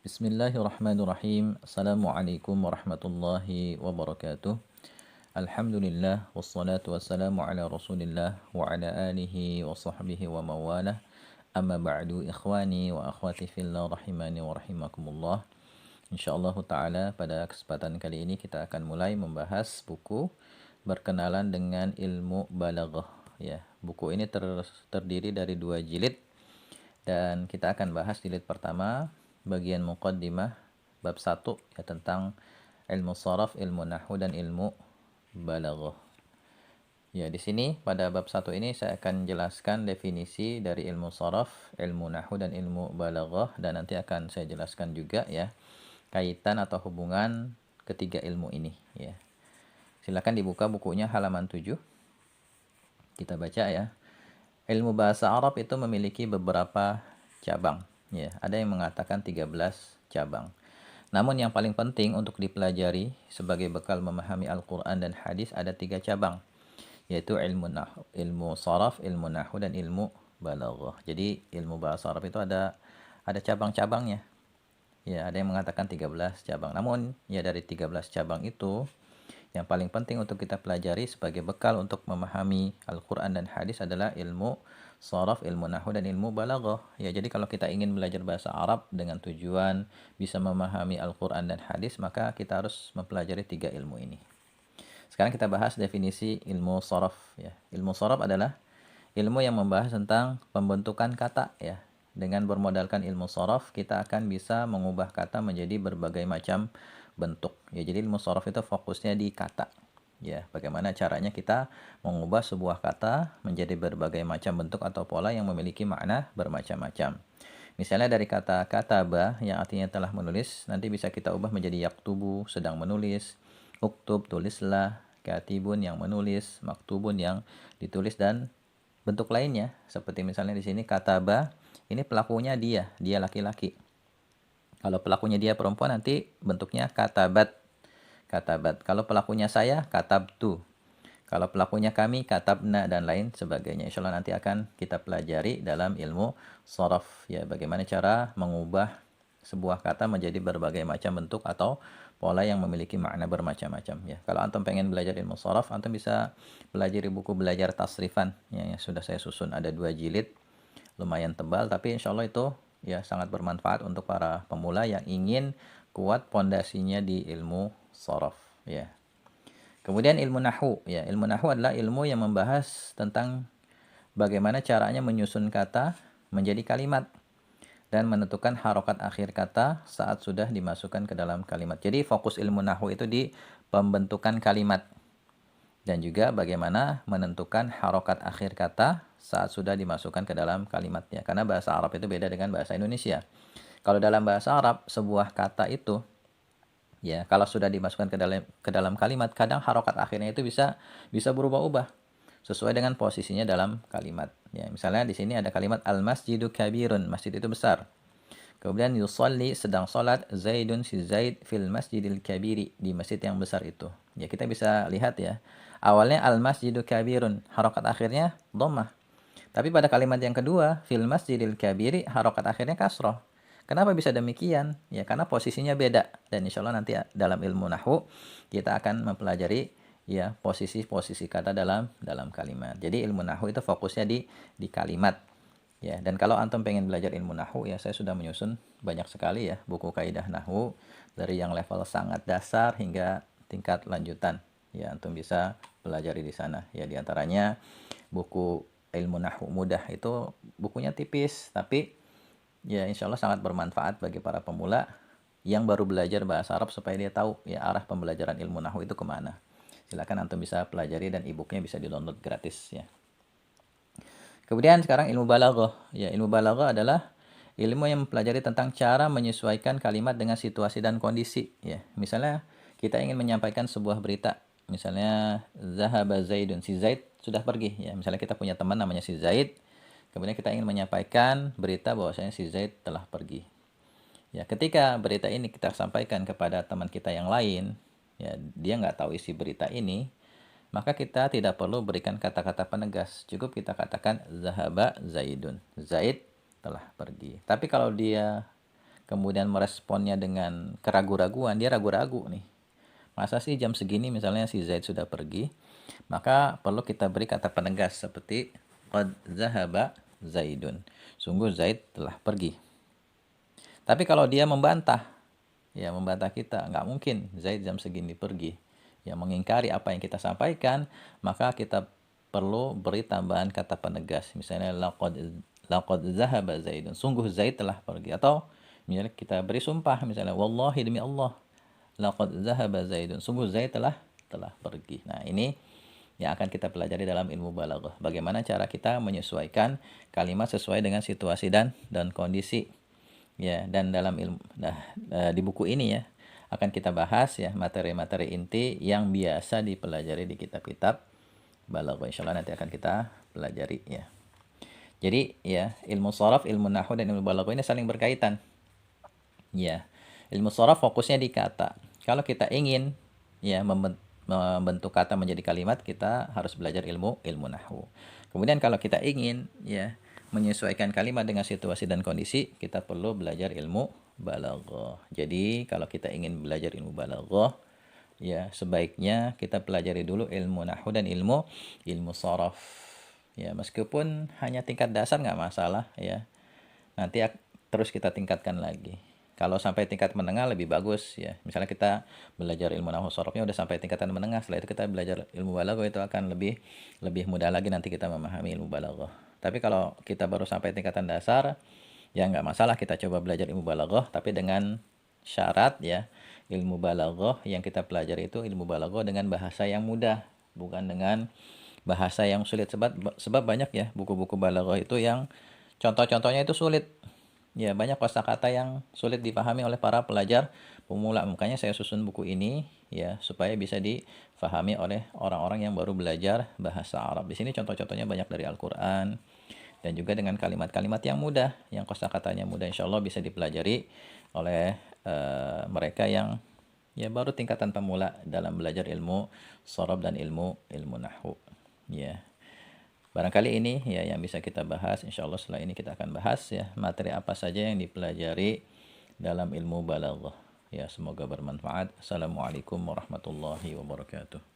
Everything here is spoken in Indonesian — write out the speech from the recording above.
Bismillahirrahmanirrahim. Assalamualaikum warahmatullahi wabarakatuh. Alhamdulillah wassalatu wassalamu ala Rasulillah wa ala alihi wa sahbihi wa mawalah. Amma ba'du ikhwani wa akhwati fillah rahimani wa rahimakumullah. Insyaallah taala pada kesempatan kali ini kita akan mulai membahas buku berkenalan dengan ilmu balaghah ya. Buku ini terdiri dari 2 jilid dan kita akan bahas jilid pertama bagian muqaddimah bab 1 ya tentang ilmu sharaf, ilmu nahwu dan ilmu balaghah. Ya, di sini pada bab 1 ini saya akan jelaskan definisi dari ilmu sharaf, ilmu nahwu dan ilmu balaghah dan nanti akan saya jelaskan juga ya kaitan atau hubungan ketiga ilmu ini ya. Silakan dibuka bukunya halaman 7. Kita baca ya. Ilmu bahasa Arab itu memiliki beberapa cabang. Ya, ada yang mengatakan 13 cabang. Namun yang paling penting untuk dipelajari sebagai bekal memahami Al-Quran dan hadis ada 3 cabang. Yaitu ilmu saraf, ilmu nahwu, dan ilmu balaghah. Jadi ilmu bahasa Arab itu ada cabang-cabangnya. Ya, ada yang mengatakan 13 cabang. Namun ya dari 13 cabang itu yang paling penting untuk kita pelajari sebagai bekal untuk memahami Al-Quran dan hadis adalah ilmu sharaf, ilmu nahwu, dan ilmu balaghah. Ya, jadi kalau kita ingin belajar bahasa Arab dengan tujuan bisa memahami Al-Quran dan hadis, maka kita harus mempelajari 3 ilmu ini. Sekarang kita bahas definisi ilmu sharaf. Ya. Ilmu sharaf adalah ilmu yang membahas tentang pembentukan kata. Ya. Dengan bermodalkan ilmu sharaf, kita akan bisa mengubah kata menjadi berbagai macam bentuk. Ya, jadi ilmu sharaf itu fokusnya di kata. Ya, bagaimana caranya kita mengubah sebuah kata menjadi berbagai macam bentuk atau pola yang memiliki makna bermacam-macam. Misalnya dari kata kataba yang artinya telah menulis, nanti bisa kita ubah menjadi yaktubu, sedang menulis, uktub, tulislah, katibun yang menulis, maktubun yang ditulis, dan bentuk lainnya. Seperti misalnya di sini kataba, ini pelakunya dia laki-laki. Kalau pelakunya dia perempuan nanti bentuknya katabat. Katabat. Kalau pelakunya saya, katabtu. Kalau pelakunya kami, katabna, dan lain sebagainya. Insya Allah nanti akan kita pelajari dalam ilmu sharaf. Ya, bagaimana cara mengubah sebuah kata menjadi berbagai macam bentuk atau pola yang memiliki makna bermacam-macam. Ya, kalau antum pengen belajar ilmu sharaf, antum bisa belajar di buku belajar tasrifan. Ya, yang sudah saya susun ada 2 jilid, lumayan tebal, tapi insya Allah itu ya sangat bermanfaat untuk para pemula yang ingin kuat pondasinya di ilmu sharaf. Ya. Kemudian ilmu nahwu, ya, ilmu nahwu adalah ilmu yang membahas tentang bagaimana caranya menyusun kata menjadi kalimat dan menentukan harokat akhir kata saat sudah dimasukkan ke dalam kalimat. Jadi fokus ilmu nahwu itu di pembentukan kalimat dan juga bagaimana menentukan harokat akhir kata saat sudah dimasukkan ke dalam kalimatnya. Karena bahasa Arab itu beda dengan bahasa Indonesia. Kalau dalam bahasa Arab, sebuah kata itu ya, kalau sudah dimasukkan ke dalam kalimat, kadang harokat akhirnya itu bisa berubah-ubah sesuai dengan posisinya dalam kalimat. Ya, misalnya di sini ada kalimat al-masjidu kabirun, masjid itu besar. Kemudian yusolli, sedang sholat, Zaidun, si Zaid fil masjidil kabiri, di masjid yang besar itu. Ya, kita bisa lihat ya. Awalnya al-masjidu kabirun, harokat akhirnya dhammah. Tapi pada kalimat yang kedua, fil masjidil kabiri, harokat akhirnya kasroh. Kenapa bisa demikian? Ya, karena posisinya beda. Dan insya Allah nanti dalam ilmu nahwu kita akan mempelajari ya posisi-posisi kata dalam kalimat. Jadi ilmu nahwu itu fokusnya di kalimat. Ya, dan kalau antum pengen belajar ilmu nahwu ya saya sudah menyusun banyak sekali ya buku kaidah nahwu dari yang level sangat dasar hingga tingkat lanjutan. Ya, antum bisa pelajari di sana. Ya, di antaranya buku ilmu nahwu mudah itu bukunya tipis tapi ya insya Allah sangat bermanfaat bagi para pemula yang baru belajar bahasa Arab supaya dia tahu ya arah pembelajaran ilmu nahwu itu kemana. Silakan antum bisa pelajari dan e-booknya bisa di-download gratis ya. Kemudian sekarang ilmu balaghah. Ya, ilmu balaghah adalah ilmu yang mempelajari tentang cara menyesuaikan kalimat dengan situasi dan kondisi. Ya, misalnya kita ingin menyampaikan sebuah berita. Misalnya zahaba Zaidun, si Zaid sudah pergi. Ya, misalnya kita punya teman namanya si Zaid. Kemudian kita ingin menyampaikan berita bahwasanya si Zaid telah pergi. Ya, ketika berita ini kita sampaikan kepada teman kita yang lain, ya dia nggak tahu isi berita ini, maka kita tidak perlu berikan kata-kata penegas. Cukup kita katakan zahaba Zaidun. Zaid telah pergi. Tapi kalau dia kemudian meresponnya dengan keraguan-raguan, dia ragu-ragu nih. Masa sih jam segini misalnya si Zaid sudah pergi, maka perlu kita beri kata penegas seperti qad zahaba Zaidun. Sungguh Zaid telah pergi. Tapi kalau dia membantah, ya membantah kita, nggak mungkin Zaid jam segini pergi. Ya mengingkari apa yang kita sampaikan, maka kita perlu beri tambahan kata penegas. Misalnya laqad zahaba Zaidun. Sungguh Zaid telah pergi. Atau misalnya kita beri sumpah, misalnya wallahi demi Allah, laqad zahaba Zaidun. Sungguh Zaid telah pergi. Nah, ini yang akan kita pelajari dalam ilmu balaghah. Bagaimana cara kita menyesuaikan kalimat sesuai dengan situasi dan kondisi. Ya, dan dalam ilmu di buku ini ya akan kita bahas ya materi-materi inti yang biasa dipelajari di kitab-kitab balaghah. Insyaallah nanti akan kita pelajari ya. Jadi ya, ilmu sharaf, ilmu nahwu dan ilmu balaghah ini saling berkaitan. Ya. Ilmu sharaf fokusnya di kata. Kalau kita ingin ya membentuk kata menjadi kalimat, kita harus belajar ilmu nahwu. Kemudian kalau kita ingin ya menyesuaikan kalimat dengan situasi dan kondisi, kita perlu belajar ilmu balaghah. Jadi kalau kita ingin belajar ilmu balaghah, ya sebaiknya kita pelajari dulu ilmu nahwu dan ilmu sharaf. Ya meskipun hanya tingkat dasar nggak masalah ya. Nanti terus kita tingkatkan lagi. Kalau sampai tingkat menengah lebih bagus ya. Misalnya kita belajar ilmu nahwu sharafnya udah sampai tingkatan menengah, setelah itu kita belajar ilmu balaghah, itu akan lebih mudah lagi nanti kita memahami ilmu balaghah. Tapi kalau kita baru sampai tingkatan dasar, ya nggak masalah kita coba belajar ilmu balaghah, tapi dengan syarat ya, ilmu balaghah yang kita pelajari itu ilmu balaghah dengan bahasa yang mudah, bukan dengan bahasa yang sulit. Sebab banyak ya buku-buku balaghah itu yang contoh-contohnya itu sulit. Ya, banyak kosakata yang sulit dipahami oleh para pelajar pemula. Makanya saya susun buku ini ya supaya bisa difahami oleh orang-orang yang baru belajar bahasa Arab. Di sini contoh-contohnya banyak dari Al-Qur'an dan juga dengan kalimat-kalimat yang mudah, yang kosakatanya mudah, insya Allah bisa dipelajari oleh mereka yang ya baru tingkatan pemula dalam belajar ilmu sharaf dan ilmu nahwu. Ya. Barangkali ini ya yang bisa kita bahas. Insya Allah setelah ini kita akan bahas ya materi apa saja yang dipelajari dalam ilmu balaghah. Ya, semoga bermanfaat. Assalamualaikum warahmatullahi wabarakatuh.